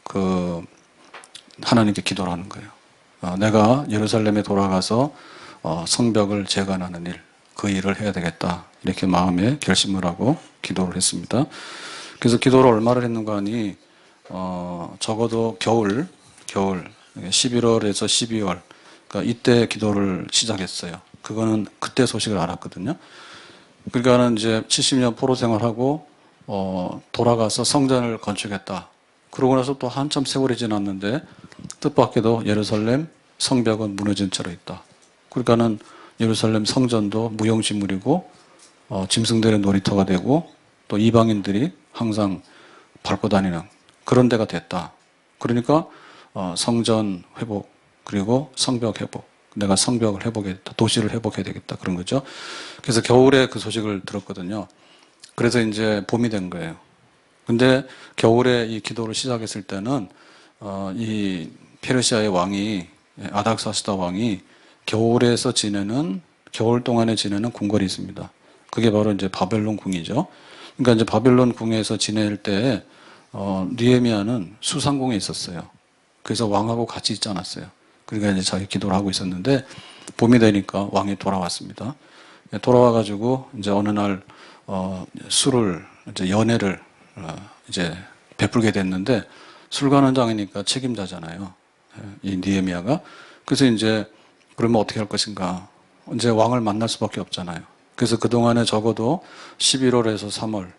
그 하나님께 기도를 하는 거예요. 내가 예루살렘에 돌아가서 성벽을 재건하는 일, 그 일을 해야 되겠다. 이렇게 마음에 결심을 하고 기도를 했습니다. 그래서 기도를 얼마를 했는가 하니 적어도 겨울 11월에서 12월, 그러니까 이때 기도를 시작했어요. 그거는 그때 소식을 알았거든요. 그러니까는 이제 70년 포로 생활하고 돌아가서 성전을 건축했다. 그러고 나서 또 한참 세월이 지났는데 뜻밖에도 예루살렘 성벽은 무너진 채로 있다. 그러니까는 예루살렘 성전도 무용지물이고 짐승들의 놀이터가 되고 또 이방인들이 항상 밟고 다니는 그런 데가 됐다. 그러니까 성전 회복 그리고 성벽 회복. 내가 성벽을 회복해야겠다. 도시를 회복해야 되겠다. 그런 거죠. 그래서 겨울에 그 소식을 들었거든요. 그래서 이제 봄이 된 거예요. 근데 겨울에 이 기도를 시작했을 때는 이 페르시아의 왕이 아닥사스다 왕이 겨울 동안에 지내는 궁궐이 있습니다. 그게 바로 이제 바벨론 궁이죠. 그러니까 이제 바벨론 궁에서 지낼 때 느헤미야는 수상궁에 있었어요. 그래서 왕하고 같이 있지 않았어요. 그러니까 이제 자기 기도를 하고 있었는데 봄이 되니까 왕이 돌아왔습니다. 돌아와가지고 이제 어느 날 술을 이제 연회를 이제 베풀게 됐는데 술관원장이니까 책임자잖아요. 이 느헤미야가. 그래서 이제 그러면 어떻게 할 것인가? 이제 왕을 만날 수밖에 없잖아요. 그래서 그동안에 적어도 11월에서 3월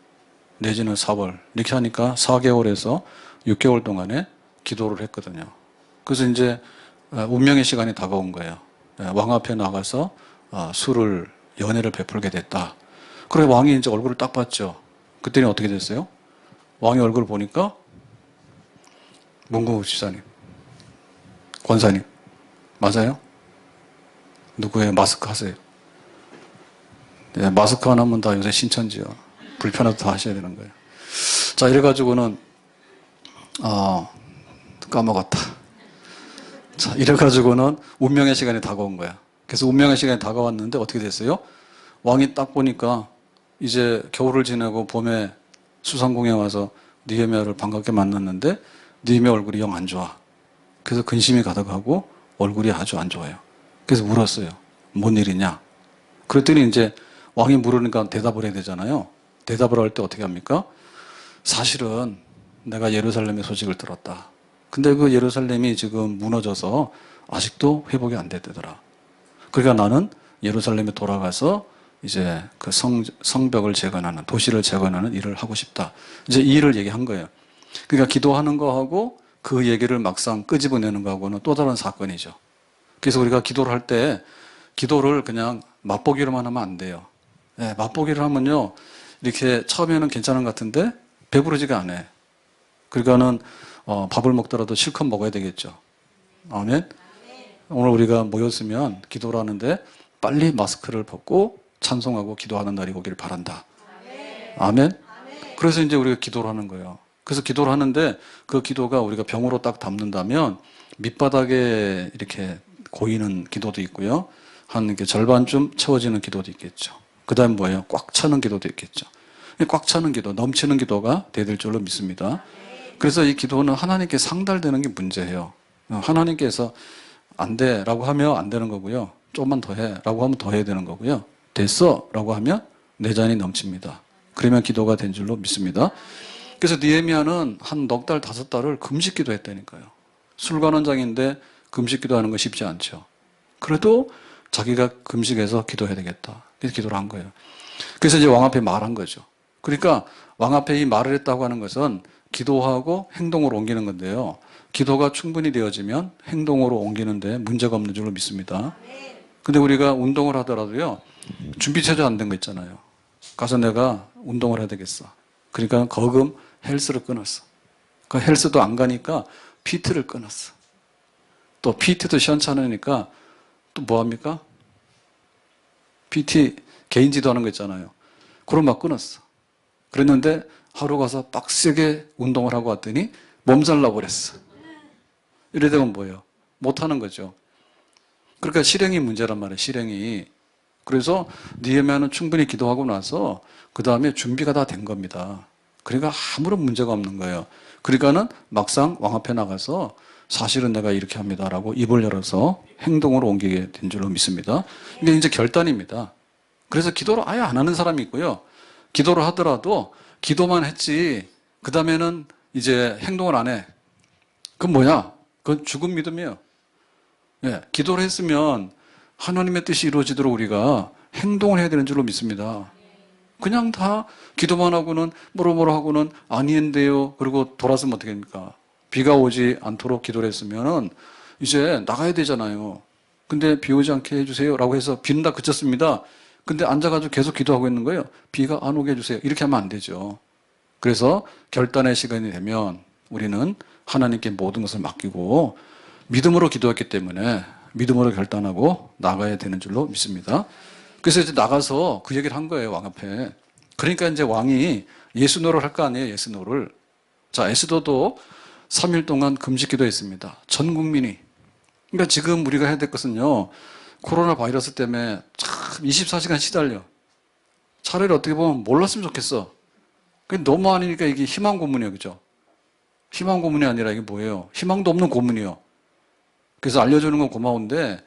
내지는 4월 이렇게 하니까 4개월에서 6개월 동안에 기도를 했거든요. 그래서 이제 운명의 시간이 다가온 거예요. 왕 앞에 나가서 연회를 베풀게 됐다. 그래 왕이 이제 얼굴을 딱 봤죠. 그때는 어떻게 됐어요? 왕의 얼굴을 보니까 문무부 지사님, 권사님 맞아요? 누구예요? 마스크 하세요. 네, 마스크 안 하면 다 요새 신천지요. 불편해도 다 하셔야 되는 거예요. 자, 이래가지고는 까먹었다. 자, 이래가지고는 운명의 시간이 다가온 거야. 그래서 운명의 시간이 다가왔는데 어떻게 됐어요? 왕이 딱 보니까 이제 겨울을 지내고 봄에 수상궁에 와서 느헤미야를 반갑게 만났는데 느헤미야 얼굴이 영 안 좋아. 그래서 근심이 가득하고 얼굴이 아주 안 좋아요. 그래서 물었어요. 뭔 일이냐? 그랬더니 이제 왕이 물으니까 대답을 해야 되잖아요. 대답을 할 때 어떻게 합니까? 사실은 내가 예루살렘의 소식을 들었다. 근데 그 예루살렘이 지금 무너져서 아직도 회복이 안 됐더라. 그러니까 나는 예루살렘에 돌아가서 이제 그 성벽을 재건하는, 도시를 재건하는 일을 하고 싶다. 이제 이 일을 얘기한 거예요. 그러니까 기도하는 거하고 그 얘기를 막상 끄집어내는 거하고는 또 다른 사건이죠. 그래서 우리가 기도를 할 때 기도를 그냥 맛보기로만 하면 안 돼요. 네, 맛보기를 하면요. 이렇게 처음에는 괜찮은 것 같은데 배부르지가 않아요. 그러니까는 밥을 먹더라도 실컷 먹어야 되겠죠. 아멘. 오늘 우리가 모였으면 기도를 하는데 빨리 마스크를 벗고 찬송하고 기도하는 날이 오기를 바란다. 아멘. 그래서 이제 우리가 기도를 하는 거예요. 그래서 기도를 하는데 그 기도가 우리가 병으로 딱 담는다면 밑바닥에 이렇게 고이는 기도도 있고요. 한 이렇게 절반쯤 채워지는 기도도 있겠죠. 그 다음 뭐예요? 꽉 차는 기도도 있겠죠. 꽉 차는 기도, 넘치는 기도가 돼야 될 줄로 믿습니다. 그래서 이 기도는 하나님께 상달되는 게 문제예요. 하나님께서 안 돼 라고 하면 안 되는 거고요. 조금만 더 해 라고 하면 더 해야 되는 거고요. 됐어 라고 하면 내 잔이 넘칩니다. 그러면 기도가 된 줄로 믿습니다. 그래서 느헤미야는 한 넉 달, 5달을 금식 기도했다니까요. 술관원장인데 금식 기도하는 거 쉽지 않죠. 그래도 자기가 금식해서 기도해야 되겠다. 그래서 기도를 한 거예요. 그래서 이제 왕 앞에 말한 거죠. 그러니까 왕 앞에 이 말을 했다고 하는 것은 기도하고 행동으로 옮기는 건데요. 기도가 충분히 되어지면 행동으로 옮기는데 문제가 없는 줄로 믿습니다. 근데 우리가 운동을 하더라도요. 준비 체조 안 된 거 있잖아요. 가서 내가 운동을 해야 되겠어. 그러니까 거금 헬스를 끊었어. 그 헬스도 안 가니까 PT를 끊었어. 또 PT도 시원찮으니까 또 뭐 합니까? PT 개인 지도하는 거 있잖아요. 그럼 막 끊었어. 그랬는데 하루 가서 빡세게 운동을 하고 왔더니 몸살 나버렸어. 이래 되면 뭐예요? 못하는 거죠. 그러니까 실행이 문제란 말이에요. 실행이. 그래서 느헤미야는 충분히 기도하고 나서 그 다음에 준비가 다 된 겁니다. 그 그러니까 아무런 문제가 없는 거예요. 그러니까는 막상 왕 앞에 나가서 사실은 내가 이렇게 합니다라고 입을 열어서 행동으로 옮기게 된 줄로 믿습니다. 이게 이제 결단입니다. 그래서 기도를 아예 안 하는 사람이 있고요. 기도를 하더라도 기도만 했지 그 다음에는 이제 행동을 안 해. 그건 뭐냐? 그건 죽은 믿음이에요. 예, 기도를 했으면 하나님의 뜻이 이루어지도록 우리가 행동을 해야 되는 줄로 믿습니다. 그냥 다 기도만 하고는 뭐로 하고는 아니인데요. 그리고 돌아서면 어떻게 됩니까? 비가 오지 않도록 기도를 했으면은 이제 나가야 되잖아요. 근데 비 오지 않게 해주세요 라고 해서 비는 다 그쳤습니다. 근데 앉아가지고 계속 기도하고 있는 거예요. 비가 안 오게 해주세요. 이렇게 하면 안 되죠. 그래서 결단의 시간이 되면 우리는 하나님께 모든 것을 맡기고 믿음으로 기도했기 때문에 믿음으로 결단하고 나가야 되는 줄로 믿습니다. 그래서 이제 나가서 그 얘기를 한 거예요, 왕 앞에. 그러니까 이제 왕이 예수노를 할 거 아니에요, 예수노를. 자, 에스더도 3일 동안 금식 기도했습니다. 전 국민이. 그러니까 지금 우리가 해야 될 것은요, 코로나 바이러스 때문에 참 24시간 시달려. 차라리 어떻게 보면 몰랐으면 좋겠어. 그게 너무 아니니까 이게 희망 고문이에요, 그죠? 희망 고문이 아니라 이게 뭐예요? 희망도 없는 고문이에요. 그래서 알려주는 건 고마운데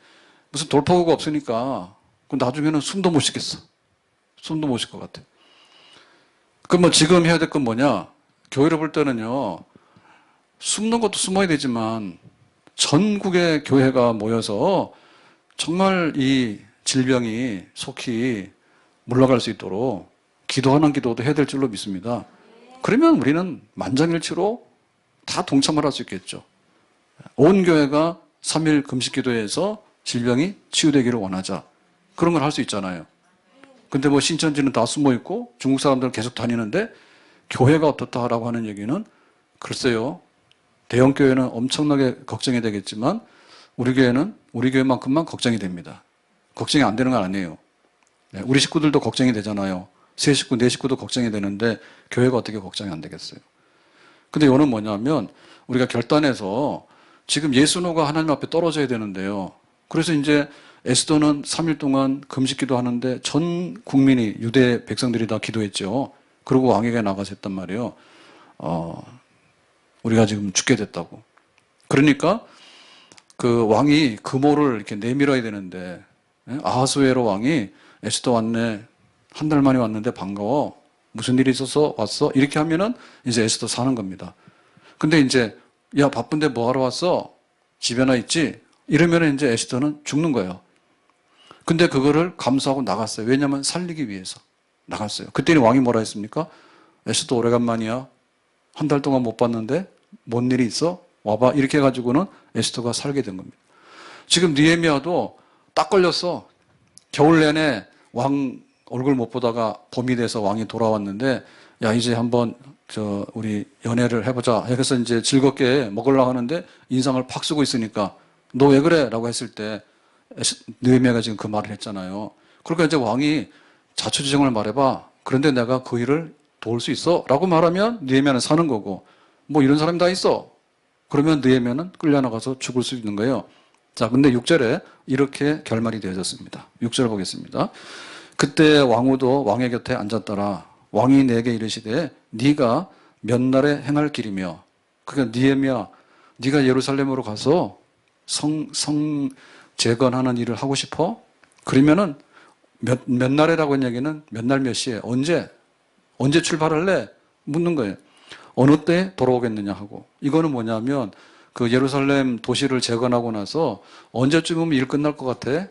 무슨 돌파구가 없으니까 나중에는 숨도 못 쉬겠어. 숨도 못 쉴 것 같아. 그럼 뭐 지금 해야 될 건 뭐냐? 교회를 볼 때는요, 숨는 것도 숨어야 되지만 전국의 교회가 모여서 정말 이 질병이 속히 물러갈 수 있도록 기도하는 기도도 해야 될 줄로 믿습니다. 그러면 우리는 만장일치로 다 동참을 할 수 있겠죠. 온 교회가 3일 금식 기도해서 질병이 치유되기를 원하자. 그런 걸 할 수 있잖아요. 근데 뭐 신천지는 다 숨어 있고 중국 사람들은 계속 다니는데 교회가 어떻다라고 하는 얘기는 글쎄요. 대형 교회는 엄청나게 걱정이 되겠지만 우리 교회는 우리 교회만큼만 걱정이 됩니다. 걱정이 안 되는 건 아니에요. 우리 식구들도 걱정이 되잖아요. 세 식구, 네 식구도 걱정이 되는데 교회가 어떻게 걱정이 안 되겠어요. 근데 이거는 뭐냐면 우리가 결단해서 지금 예수노가 하나님 앞에 떨어져야 되는데요. 그래서 이제 에스더는 3일 동안 금식 기도하는데 전 국민이 유대 백성들이 다 기도했죠. 그리고 왕에게 나가서 했단 말이에요. 우리가 지금 죽게 됐다고. 그러니까 그 왕이 금오를 이렇게 내밀어야 되는데 아하수에로 왕이 에스더 왔네. 한 달 만에 왔는데 반가워. 무슨 일이 있어서 왔어? 이렇게 하면은 이제 에스더 사는 겁니다. 근데 이제 야 바쁜데 뭐하러 왔어? 집에나 있지? 이러면 이제 에스더는 죽는 거예요. 근데 그거를 감수하고 나갔어요. 왜냐하면 살리기 위해서 나갔어요. 그때는 왕이 뭐라 했습니까? 에스더 오래간만이야. 한 달 동안 못 봤는데 뭔 일이 있어? 와봐. 이렇게 해가지고는 에스더가 살게 된 겁니다. 지금 느헤미야도 딱 걸렸어. 겨울 내내 왕 얼굴 못 보다가 봄이 돼서 왕이 돌아왔는데 야 이제 한번 우리 연애를 해보자. 해서 이제 즐겁게 먹으려고 하는데 인상을 팍 쓰고 있으니까 너 왜 그래? 라고 했을 때 느헤미야가 지금 그 말을 했잖아요. 그러니까 이제 왕이 자초지종을 말해봐. 그런데 내가 그 일을 도울 수 있어? 라고 말하면 느헤미야는 사는 거고 뭐 이런 사람이 다 있어. 그러면 느헤미야는 끌려나가서 죽을 수 있는 거예요. 자, 근데 6절에 이렇게 결말이 되어졌습니다. 6절 보겠습니다. 그때 왕후도 왕의 곁에 앉았더라. 왕이 내게 이르시되 네가 몇 날에 행할 길이며 그러니까 느헤미야 네가 예루살렘으로 가서 성 재건하는 일을 하고 싶어? 그러면은 몇 날이라고 한 얘기는 몇 날 몇 시에 언제 출발할래? 묻는 거예요. 어느 때 돌아오겠느냐 하고 이거는 뭐냐면 그 예루살렘 도시를 재건하고 나서 언제쯤이면 일 끝날 것 같아?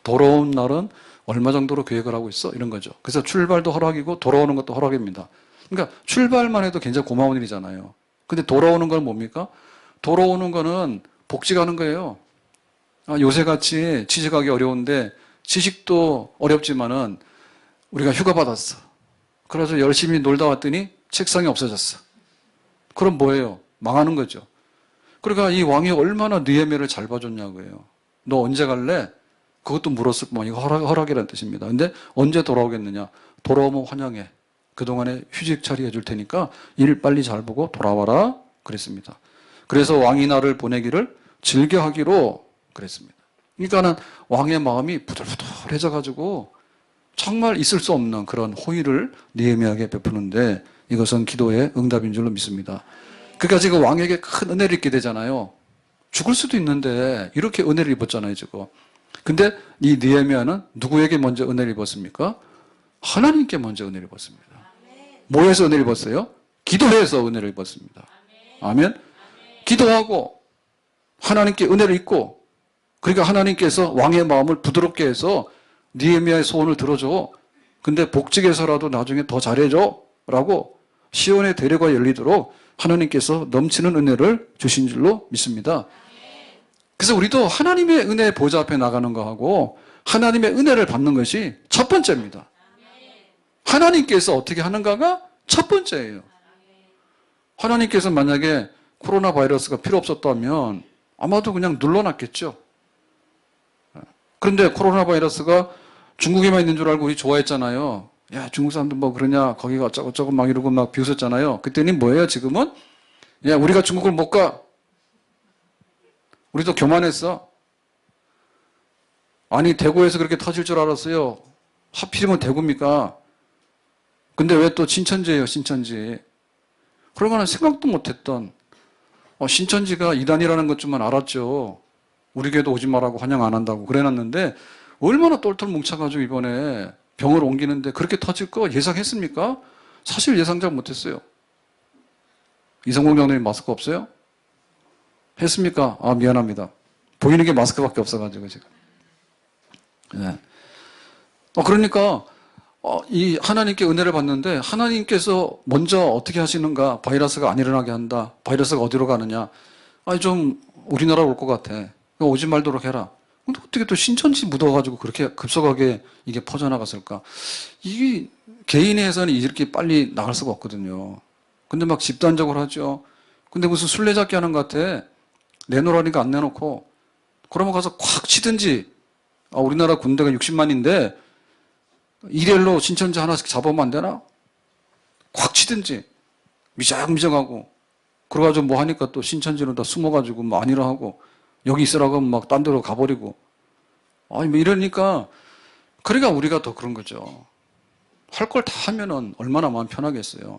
돌아온 날은 얼마 정도로 계획을 하고 있어? 이런 거죠. 그래서 출발도 허락이고 돌아오는 것도 허락입니다. 그러니까 출발만 해도 굉장히 고마운 일이잖아요. 근데 돌아오는 건 뭡니까? 돌아오는 거는 복직하는 거예요. 요새같이 취직하기 어려운데 취직도 어렵지만은 우리가 휴가 받았어. 그래서 열심히 놀다 왔더니 책상이 없어졌어. 그럼 뭐예요? 망하는 거죠. 그러니까 이 왕이 얼마나 느헤미야를 잘 봐줬냐고요. 너 언제 갈래? 그것도 물었을 뿐만 이거 허락이라는 뜻입니다. 근데 언제 돌아오겠느냐? 돌아오면 환영해. 그동안에 휴직 처리해 줄 테니까 일 빨리 잘 보고 돌아와라. 그랬습니다. 그래서 왕이 나를 보내기를 즐겨하기로 그랬습니다. 그러니까는 왕의 마음이 부들부들해져 가지고 정말 있을 수 없는 그런 호의를 느헤미야에게 베푸는데 이것은 기도의 응답인 줄로 믿습니다. 그러니까 지금 왕에게 큰 은혜를 입게 되잖아요. 죽을 수도 있는데 이렇게 은혜를 입었잖아요, 지금. 근데 이 느헤미야는 누구에게 먼저 은혜를 입었습니까? 하나님께 먼저 은혜를 입었습니다. 뭐에서 은혜를 입었어요? 기도해서 은혜를 입었습니다. 아멘. 기도하고 하나님께 은혜를 입고, 그러니까 하나님께서 왕의 마음을 부드럽게 해서 느헤미야의 소원을 들어줘. 근데 복직에서라도 나중에 더 잘해줘 라고 시온의 대례가 열리도록 하나님께서 넘치는 은혜를 주신 줄로 믿습니다. 그래서 우리도 하나님의 은혜의 보좌 앞에 나가는 거하고 하나님의 은혜를 받는 것이 첫 번째입니다. 하나님께서 어떻게 하는가가 첫 번째예요. 하나님께서 만약에 코로나 바이러스가 필요 없었다면 아마도 그냥 눌러놨겠죠. 그런데 코로나 바이러스가 중국에만 있는 줄 알고 우리 좋아했잖아요. 야, 중국 사람들 뭐 그러냐, 거기가 어쩌고저쩌고 막 이러고 막 비웃었잖아요. 그때는 뭐예요, 지금은? 야, 우리가 중국을 못 가. 우리도 교만했어. 아니, 대구에서 그렇게 터질 줄 알았어요. 하필이면 대구입니까? 근데 왜 또 신천지예요, 신천지. 그러면 생각도 못했던, 신천지가 이단이라는 것쯤만 알았죠. 우리 교회도 오지 말라고 환영 안 한다고 그래놨는데 얼마나 똘똘 뭉쳐가지고 이번에 병을 옮기는데 그렇게 터질 거 예상했습니까? 사실 예상 잘 못했어요. 이성공 장로님 마스크 없어요? 했습니까? 아, 미안합니다. 보이는 게 마스크밖에 없어가지고 지금. 네. 그러니까 이 하나님께 은혜를 받는데 하나님께서 먼저 어떻게 하시는가? 바이러스가 안 일어나게 한다. 바이러스가 어디로 가느냐? 아니 좀 우리나라 올 것 같아. 오지 말도록 해라. 근데 어떻게 또 신천지 묻어가지고 그렇게 급속하게 이게 퍼져나갔을까? 이게 개인에서는 이렇게 빨리 나갈 수가 없거든요. 근데 막 집단적으로 하죠. 근데 무슨 술래잡기 하는 것 같아. 내놓으라니까 안 내놓고. 그러면 가서 콱 치든지. 우리나라 군대가 60만인데 일렬로 신천지 하나씩 잡으면 안 되나? 콱 치든지. 미적미적하고. 그래가지고 뭐 하니까 또 신천지로 다 숨어가지고 뭐 아니라 하고. 여기 있으라고 하면 막 딴 데로 가버리고. 아니, 뭐 이러니까, 그러니까 우리가 더 그런 거죠. 할 걸 다 하면은 얼마나 마음 편하겠어요.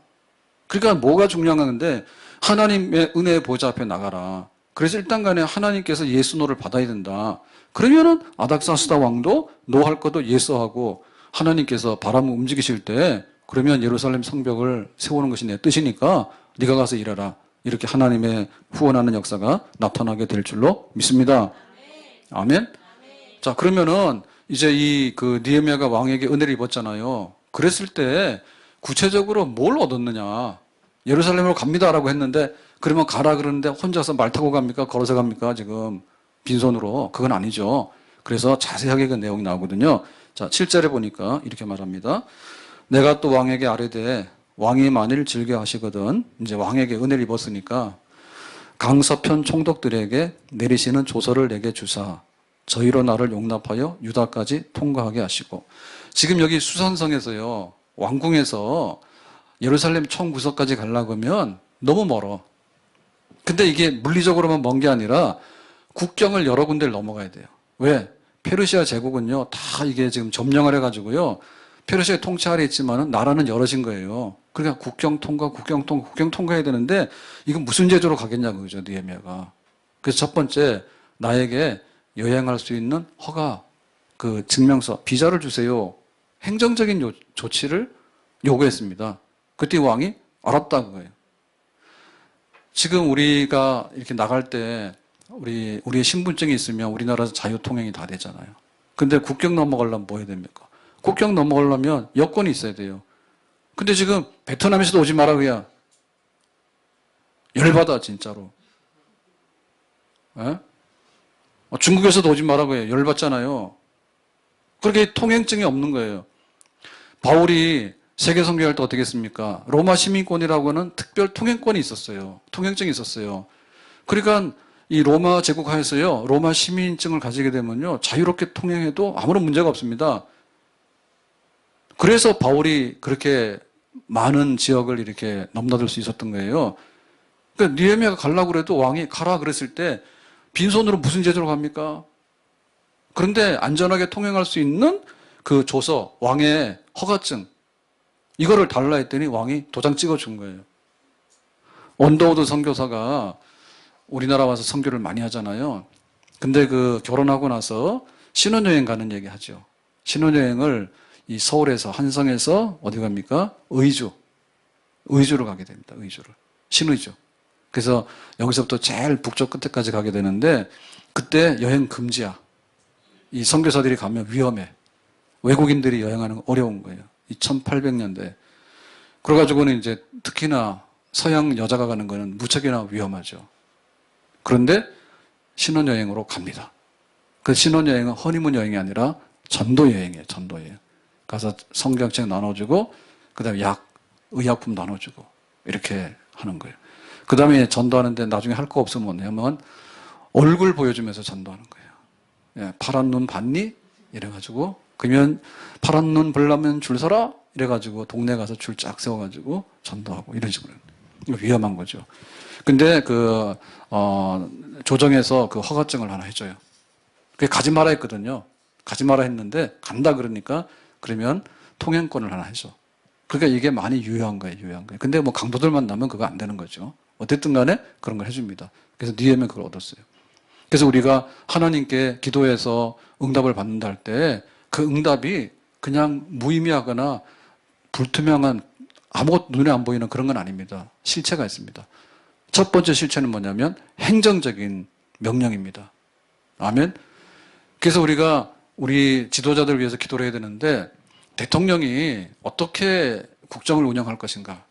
그러니까 뭐가 중요한 건데, 하나님의 은혜의 보좌 앞에 나가라. 그래서 일단 간에 하나님께서 예수노를 받아야 된다. 그러면은 아닥사스다 왕도 노 할 것도 예수하고, 하나님께서 바람을 움직이실 때, 그러면 예루살렘 성벽을 세우는 것이 내 뜻이니까, 네가 가서 일하라. 이렇게 하나님의 후원하는 역사가 나타나게 될 줄로 믿습니다. 아멘. 자, 그러면은 이제 이 느헤미야가 왕에게 은혜를 입었잖아요. 그랬을 때 구체적으로 뭘 얻었느냐? 예루살렘으로 갑니다라고 했는데 그러면 가라 그러는데 혼자서 말 타고 갑니까? 걸어서 갑니까? 지금 빈손으로. 그건 아니죠. 그래서 자세하게 그 내용이 나오거든요. 자, 7절에 보니까 이렇게 말합니다. 내가 또 왕에게 아뢰되 왕이 만일 즐겨하시거든 이제 왕에게 은혜를 입었으니까 강서편 총독들에게 내리시는 조서를 내게 주사 저희로 나를 용납하여 유다까지 통과하게 하시고. 지금 여기 수산성에서요, 왕궁에서 예루살렘 총구석까지 가려고 하면 너무 멀어. 근데 이게 물리적으로만 먼 게 아니라 국경을 여러 군데를 넘어가야 돼요. 왜? 페르시아 제국은요, 다 이게 지금 점령을 해가지고요, 페르시아의 통치 아래 있지만은 나라는 여럿인 거예요. 그러니까 국경 통과해야 되는데 이건 무슨 제도로 가겠냐고 그죠, 느헤미야가. 그래서 첫 번째, 나에게 여행할 수 있는 허가, 증명서, 비자를 주세요. 행정적인 조치를 요구했습니다. 그때 왕이 알았다고 해요. 지금 우리가 이렇게 나갈 때 우리의 신분증이 있으면 우리나라에서 자유통행이 다 되잖아요. 근데 국경 넘어가려면 뭐 해야 됩니까? 국경 넘어가려면 여권이 있어야 돼요. 근데 지금 베트남에서도 오지 마라 그야. 열받아 진짜로. 에? 중국에서도 오지 마라 그야. 열받잖아요. 그렇게 통행증이 없는 거예요. 바울이 세계 선교할 때 어떻게 했습니까? 로마 시민권이라고 하는 특별 통행권이 있었어요. 통행증이 있었어요. 그러니까 이 로마 제국 하에서요, 로마 시민증을 가지게 되면요, 자유롭게 통행해도 아무런 문제가 없습니다. 그래서 바울이 그렇게 많은 지역을 이렇게 넘나들 수 있었던 거예요. 그러니까 느헤미야가 가려고 그래도 왕이 가라 그랬을 때 빈손으로 무슨 제도로 갑니까? 그런데 안전하게 통행할 수 있는 그 조서, 왕의 허가증, 이거를 달라 했더니 왕이 도장 찍어준 거예요. 원더우드 선교사가 우리나라 와서 선교를 많이 하잖아요. 근데 그 결혼하고 나서 신혼여행 가는 얘기 하죠. 신혼여행을 이 서울에서 한성에서 어디 갑니까? 의주로 가게 됩니다. 의주를. 신의주. 그래서 여기서부터 제일 북쪽 끝에까지 가게 되는데 그때 여행 금지야. 이 선교사들이 가면 위험해. 외국인들이 여행하는 거 어려운 거예요. 이 1800년대. 그래가지고는 이제 특히나 서양 여자가 가는 거는 무척이나 위험하죠. 그런데 신혼여행으로 갑니다. 그 신혼여행은 허니문 여행이 아니라 전도여행이에요. 전도여행. 가서 성경책 나눠주고 그 다음에 의약품 나눠주고 이렇게 하는 거예요. 그 다음에 전도하는데 나중에 할 거 없으면 뭐냐면 얼굴 보여주면서 전도하는 거예요. 예, 파란 눈 봤니? 이래가지고 그러면 파란 눈 보려면 줄 서라? 이래가지고 동네 가서 줄 쫙 세워가지고 전도하고 이런 식으로. 이거 위험한 거죠. 근데 조정에서 그 허가증을 하나 해줘요. 그게 가지 마라 했거든요. 가지 마라 했는데 간다 그러니까 그러면 통행권을 하나 해줘. 그러니까 이게 많이 유효한 거예요, 유효한 거예요. 근데 뭐 강도들 만나면 그거 안 되는 거죠. 어쨌든 간에 그런 걸 해줍니다. 그래서 니에면 그걸 얻었어요. 그래서 우리가 하나님께 기도해서 응답을 받는다 할 때 그 응답이 그냥 무의미하거나 불투명한 아무것도 눈에 안 보이는 그런 건 아닙니다. 실체가 있습니다. 첫 번째 실체는 뭐냐면 행정적인 명령입니다. 아멘. 그래서 우리가 우리 지도자들 위해서 기도를 해야 되는데 대통령이 어떻게 국정을 운영할 것인가.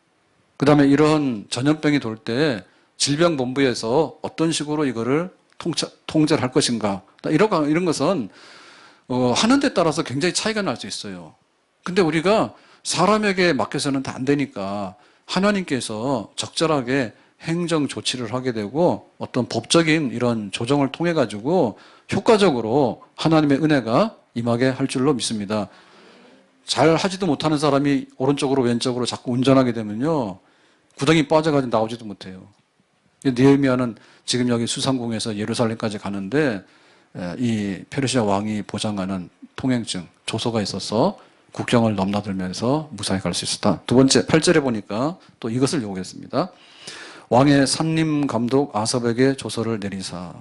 그 다음에 이런 전염병이 돌 때 질병본부에서 어떤 식으로 이거를 통제를 할 것인가. 이런 것은 하는 데 따라서 굉장히 차이가 날 수 있어요. 근데 우리가 사람에게 맡겨서는 다 안 되니까 하나님께서 적절하게 행정 조치를 하게 되고 어떤 법적인 이런 조정을 통해 가지고 효과적으로 하나님의 은혜가 임하게 할 줄로 믿습니다. 잘 하지도 못하는 사람이 오른쪽으로 왼쪽으로 자꾸 운전하게 되면요. 구덩이 빠져가지고 나오지도 못해요. 느헤미야는 지금 여기 수상궁에서 예루살렘까지 가는데 이 페르시아 왕이 보장하는 통행증, 조서가 있어서 국경을 넘나들면서 무사히 갈 수 있었다. 두 번째, 8절에 보니까 또 이것을 요구했습니다. 왕의 산림 감독 아삽에게 조서를 내리사.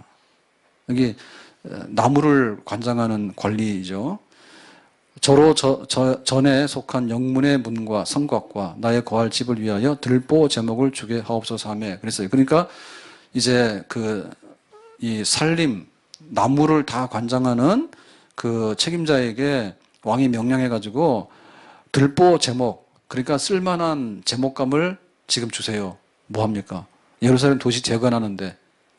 여기 나무를 관장하는 관리이죠. 저로 전에 속한 영문의 문과 성곽과 나의 거할 집을 위하여 들보 제목을 주게 하옵소서 하며 그랬어요. 그러니까 이제 이 산림, 나무를 다 관장하는 그 책임자에게 왕이 명령해가지고 들보 제목, 그러니까 쓸만한 제목감을 지금 주세요. 뭐 합니까? 예루살렘 도시 재건하는데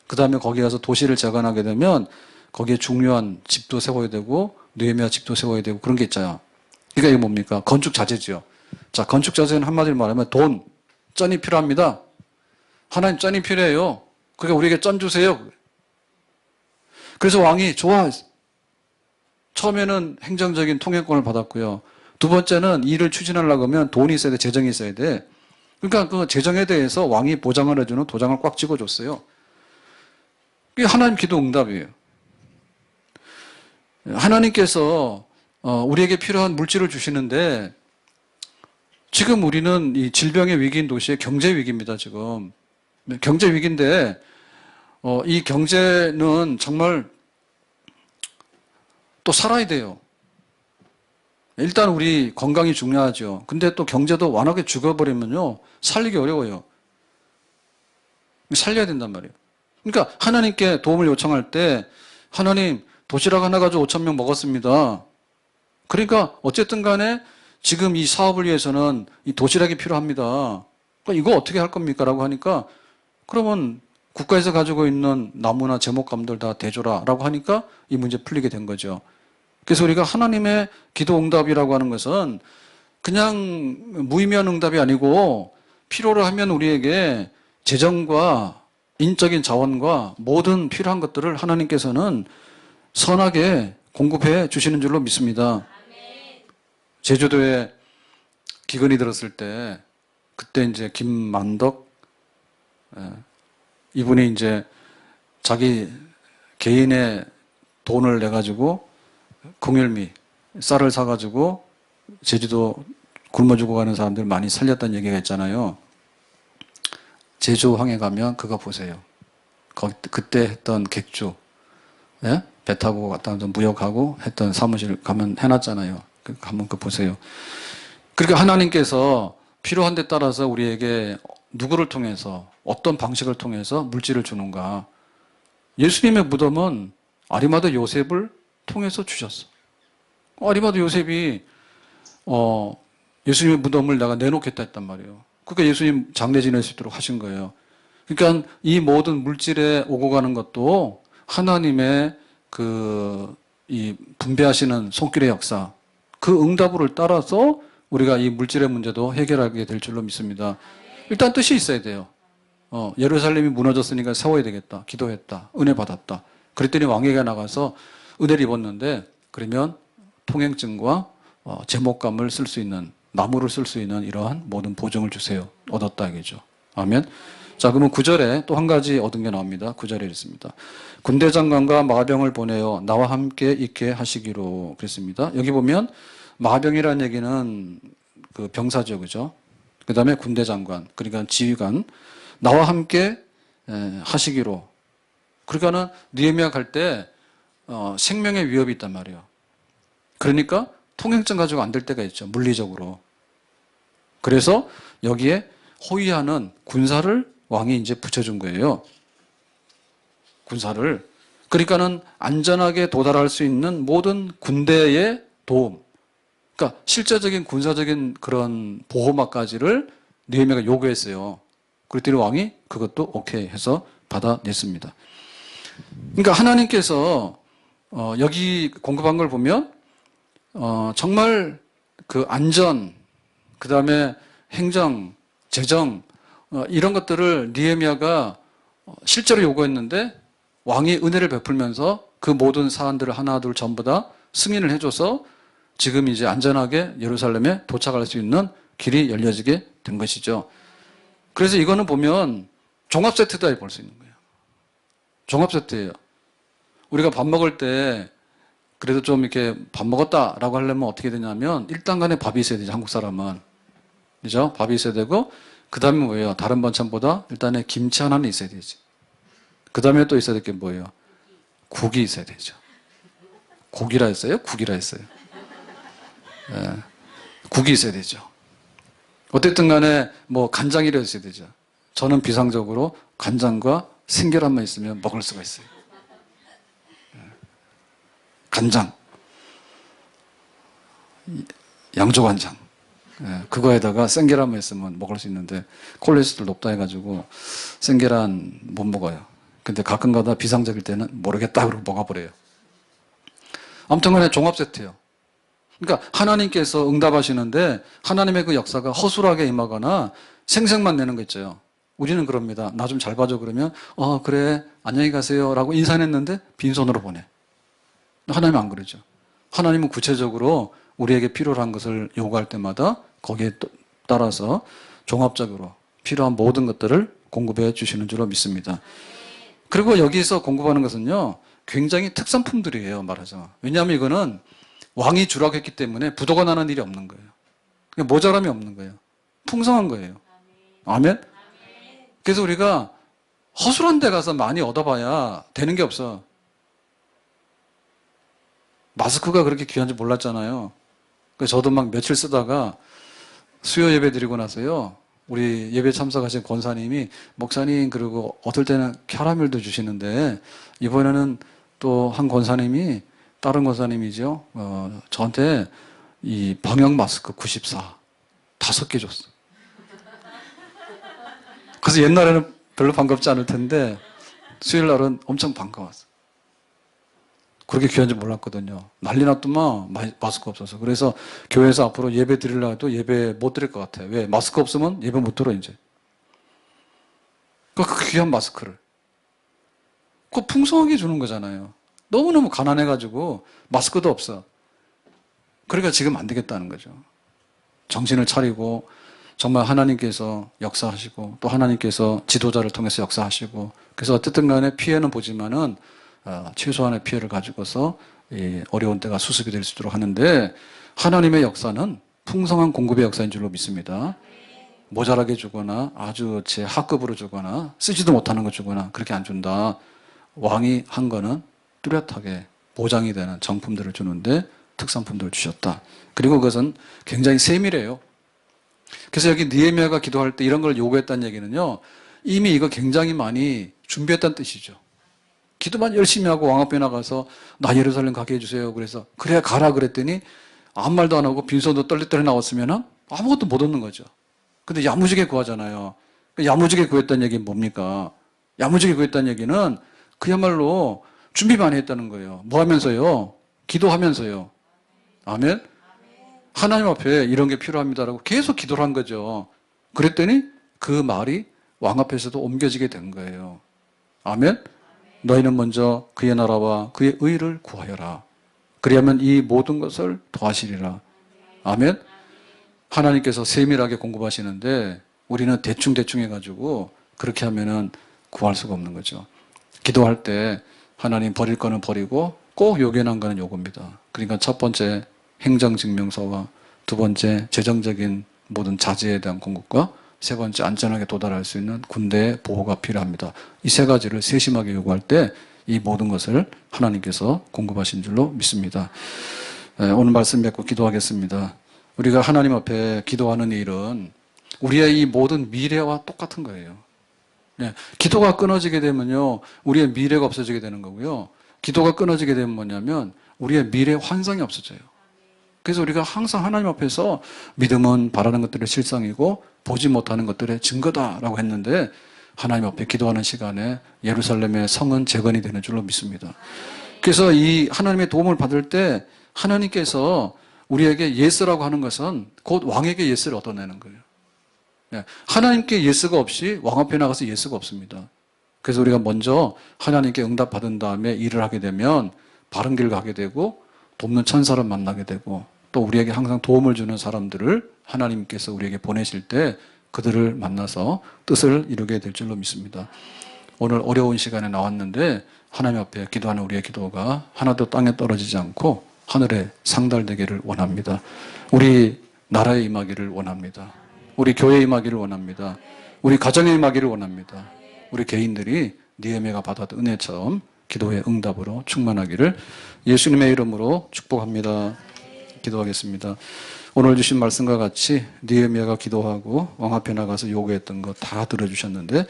그 다음에 거기 가서 도시를 재건하게 되면 거기에 중요한 집도 세워야 되고 느헤미야 집도 세워야 되고 그런 게 있잖아요. 그러니까 이게 뭡니까? 건축 자재죠. 자, 건축 자재는 한마디로 말하면 돈, 쩐이 필요합니다. 하나님 쩐이 필요해요. 그러니까 우리에게 쩐 주세요. 그래서 왕이 좋아. 처음에는 행정적인 통행권을 받았고요. 두 번째는 일을 추진하려고 하면 돈이 있어야 돼, 재정이 있어야 돼. 그러니까 그 재정에 대해서 왕이 보장을 해주는 도장을 꽉 찍어줬어요. 이게 하나님 기도 응답이에요. 하나님께서 우리에게 필요한 물질을 주시는데 지금 우리는 이 질병의 위기인 도시에 경제 위기입니다. 지금 경제 위기인데 이 경제는 정말 또 살아야 돼요. 일단 우리 건강이 중요하죠. 근데 또 경제도 완하게 죽어버리면요 살리기 어려워요. 살려야 된단 말이에요. 그러니까 하나님께 도움을 요청할 때 하나님 도시락 하나 가지고 5,000명 먹었습니다. 그러니까 어쨌든 간에 지금 이 사업을 위해서는 이 도시락이 필요합니다. 그러니까 이거 어떻게 할 겁니까? 라고 하니까 그러면 국가에서 가지고 있는 나무나 제목감들 다 대줘라 라고 하니까 이 문제 풀리게 된 거죠. 그래서 우리가 하나님의 기도 응답이라고 하는 것은 그냥 무의미한 응답이 아니고 필요로 하면 우리에게 재정과 인적인 자원과 모든 필요한 것들을 하나님께서는 선하게 공급해 주시는 줄로 믿습니다. 제주도에 기근이 들었을 때 그때 이제 김만덕 이분이 이제 자기 개인의 돈을 내 가지고 공열미 쌀을 사 가지고 제주도 굶어 죽어가는 사람들 많이 살렸다는 얘기가 있잖아요. 제주항에 가면 그거 보세요. 그때 했던 객주, 예? 배 타고 갔다 오면 무역하고 했던 사무실 가면 해놨잖아요. 한번 그거 보세요. 그러니까 하나님께서 필요한 데 따라서 우리에게 누구를 통해서 어떤 방식을 통해서 물질을 주는가. 예수님의 무덤은 아리마다 요셉을 통해서 주셨어. 아리마다 요셉이 예수님의 무덤을 내가 내놓겠다 했단 말이에요. 그러니까 예수님 장례 지낼 수 있도록 하신 거예요. 그러니까 이 모든 물질에 오고 가는 것도 하나님의 이 분배하시는 손길의 역사, 그 응답을 따라서 우리가 이 물질의 문제도 해결하게 될 줄로 믿습니다. 일단 뜻이 있어야 돼요. 예루살렘이 무너졌으니까 세워야 되겠다. 기도했다. 은혜 받았다. 그랬더니 왕에게 나가서 은혜를 입었는데, 그러면 통행증과 제목감을 쓸 수 있는, 나무를 쓸 수 있는 이러한 모든 보증을 주세요. 얻었다 이거죠. 아멘. 자, 그러면 9절에 또 한 가지 얻은 게 나옵니다. 9절에 있습니다. 군대 장관과 마병을 보내어 나와 함께 있게 하시기로 그랬습니다. 여기 보면 마병이라는 얘기는 그 병사죠, 그죠? 그 다음에 군대 장관, 그러니까 지휘관, 나와 함께 하시기로. 그러니까는 느헤미야 갈 때 생명의 위협이 있단 말이에요. 그러니까 통행증 가지고 안 될 때가 있죠, 물리적으로. 그래서 여기에 호위하는 군사를 왕이 이제 붙여준 거예요. 군사를. 그러니까는 안전하게 도달할 수 있는 모든 군대의 도움. 그러니까 실제적인 군사적인 그런 보호막까지를 느헤미야가 요구했어요. 그랬더니 왕이 그것도 오케이 해서 받아냈습니다. 그러니까 하나님께서 여기 공급한 걸 보면 정말 그 안전, 그 다음에 행정, 재정 이런 것들을 느헤미야가 실제로 요구했는데 왕이 은혜를 베풀면서 그 모든 사안들을 하나둘 전부 다 승인을 해줘서 지금 이제 안전하게 예루살렘에 도착할 수 있는 길이 열려지게 된 것이죠. 그래서 이거는 보면 종합 세트다 볼 수 있는 거예요. 종합 세트예요. 우리가 밥 먹을 때 그래도 좀 이렇게 밥 먹었다라고 하려면 어떻게 되냐면 일단 간에 밥이 있어야 되죠. 한국 사람은. 그죠? 밥이 있어야 되고 그 다음에 뭐예요? 다른 반찬보다 일단에 김치 하나는 있어야 되지. 그 다음에 또 있어야 될 게 뭐예요? 국이 있어야 되죠. 고기라 했어요? 국이라 했어요? 예, 국이 있어야 되죠. 어쨌든 간에 뭐 간장이라 있어야 되죠. 저는 비상적으로 간장과 생계란만 있으면 먹을 수가 있어요. 예, 간장, 양조간장. 예, 그거에다가 생계란만 있으면 먹을 수 있는데 콜레스테롤 높다 해가지고 생계란 못 먹어요. 근데 가끔 가다 비상적일 때는 모르겠다 그러고 먹어버려요. 아무튼 간에 종합 세트예요. 그러니까 하나님께서 응답하시는데 하나님의 그 역사가 허술하게 임하거나 생색만 내는 거 있죠. 우리는 그럽니다. 나 좀 잘 봐줘 그러면 그래 안녕히 가세요 라고 인사했는데 빈손으로 보내. 하나님은 안 그러죠. 하나님은 구체적으로 우리에게 필요한 것을 요구할 때마다 거기에 따라서 종합적으로 필요한 모든 것들을 공급해 주시는 줄로 믿습니다. 그리고 여기서 공급하는 것은요 굉장히 특산품들이에요. 말하자면. 왜냐하면 이거는 왕이 주라고 했기 때문에 부도가 나는 일이 없는 거예요. 모자람이 없는 거예요. 풍성한 거예요. 아멘? 그래서 우리가 허술한 데 가서 많이 얻어봐야 되는 게 없어. 마스크가 그렇게 귀한지 몰랐잖아요. 그래서 저도 막 며칠 쓰다가 수요 예배 드리고 나서요. 우리 예배 참석하신 권사님이 목사님 그리고 어떨 때는 캐러멜도 주시는데 이번에는 또 한 권사님이 다른 권사님이죠. 저한테 이 방역 마스크 94 5개 줬어. 그래서 옛날에는 별로 반갑지 않을 텐데 수요일 날은 엄청 반가웠어. 그렇게 귀한지 몰랐거든요. 난리 났더만 마스크 없어서. 그래서 교회에서 앞으로 예배 드리려고 해도 예배 못 드릴 것 같아요. 왜? 마스크 없으면 예배 못 들어 이제. 그 귀한 마스크를. 그거 풍성하게 주는 거잖아요. 너무너무 가난해가지고 마스크도 없어. 그러니까 지금 안 되겠다는 거죠. 정신을 차리고 정말 하나님께서 역사하시고 또 하나님께서 지도자를 통해서 역사하시고 그래서 어쨌든 간에 피해는 보지만은 최소한의 피해를 가지고서 이 어려운 때가 수습이 될 수 있도록 하는데 하나님의 역사는 풍성한 공급의 역사인 줄로 믿습니다. 모자라게 주거나 아주 제 하급으로 주거나 쓰지도 못하는 거 주거나 그렇게 안 준다. 왕이 한 거는 뚜렷하게 보장이 되는 정품들을 주는데 특산품들을 주셨다. 그리고 그것은 굉장히 세밀해요. 그래서 여기 느헤미야가 기도할 때 이런 걸 요구했다는 얘기는요. 이미 이거 굉장히 많이 준비했다는 뜻이죠. 기도만 열심히 하고 왕 앞에 나가서 나 예루살렘 가게 해주세요. 그래서 그래 가라 그랬더니 아무 말도 안 하고 빈손으로 떨리떨리 나왔으면 아무것도 못 얻는 거죠. 근데 야무지게 구하잖아요. 야무지게 구했다는 얘기는 뭡니까? 야무지게 구했다는 얘기는 그야말로 준비 많이 했다는 거예요. 뭐 하면서요? 기도하면서요. 아멘? 하나님 앞에 이런 게 필요합니다라고 계속 기도를 한 거죠. 그랬더니 그 말이 왕 앞에서도 옮겨지게 된 거예요. 아멘? 너희는 먼저 그의 나라와 그의 의를 구하여라. 그리하면 이 모든 것을 더하시리라. 아멘? 하나님께서 세밀하게 공급하시는데 우리는 대충대충 해가지고 그렇게 하면은 구할 수가 없는 거죠. 기도할 때 하나님 버릴 거는 버리고 꼭 요긴한 거는 요겁니다. 그러니까 첫 번째 행정증명서와 두 번째 재정적인 모든 자재에 대한 공급과 세 번째 안전하게 도달할 수 있는 군대의 보호가 필요합니다. 이 세 가지를 세심하게 요구할 때 이 모든 것을 하나님께서 공급하신 줄로 믿습니다. 오늘 말씀 맺고 기도하겠습니다. 우리가 하나님 앞에 기도하는 일은 우리의 이 모든 미래와 똑같은 거예요. 기도가 끊어지게 되면요, 우리의 미래가 없어지게 되는 거고요. 기도가 끊어지게 되면 뭐냐면 우리의 미래 환상이 없어져요. 그래서 우리가 항상 하나님 앞에서 믿음은 바라는 것들의 실상이고 보지 못하는 것들의 증거다라고 했는데 하나님 앞에 기도하는 시간에 예루살렘의 성은 재건이 되는 줄로 믿습니다. 그래서 이 하나님의 도움을 받을 때 하나님께서 우리에게 예스라고 하는 것은 곧 왕에게 예스를 얻어내는 거예요. 하나님께 예스가 없이 왕 앞에 나가서 예스가 없습니다. 그래서 우리가 먼저 하나님께 응답받은 다음에 일을 하게 되면 바른 길 가게 되고 돕는 천사를 만나게 되고 또 우리에게 항상 도움을 주는 사람들을 하나님께서 우리에게 보내실 때 그들을 만나서 뜻을 이루게 될 줄로 믿습니다. 오늘 어려운 시간에 나왔는데 하나님 앞에 기도하는 우리의 기도가 하나도 땅에 떨어지지 않고 하늘에 상달되기를 원합니다. 우리 나라에 임하기를 원합니다. 우리 교회에 임하기를 원합니다. 우리 가정에 임하기를 원합니다. 우리 개인들이 느헤미야가 받았던 은혜처럼 기도의 응답으로 충만하기를 예수님의 이름으로 축복합니다. 기도하겠습니다. 오늘 주신 말씀과 같이 느헤미야가 기도하고 왕 앞에 나가서 요구했던 거 다 들어주셨는데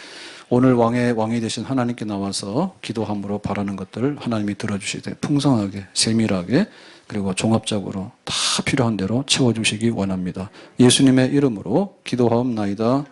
오늘 왕이 되신 하나님께 나와서 기도함으로 바라는 것들을 하나님이 들어주시되 풍성하게 세밀하게 그리고 종합적으로 다 필요한 대로 채워주시기 원합니다. 예수님의 이름으로 기도하옵나이다.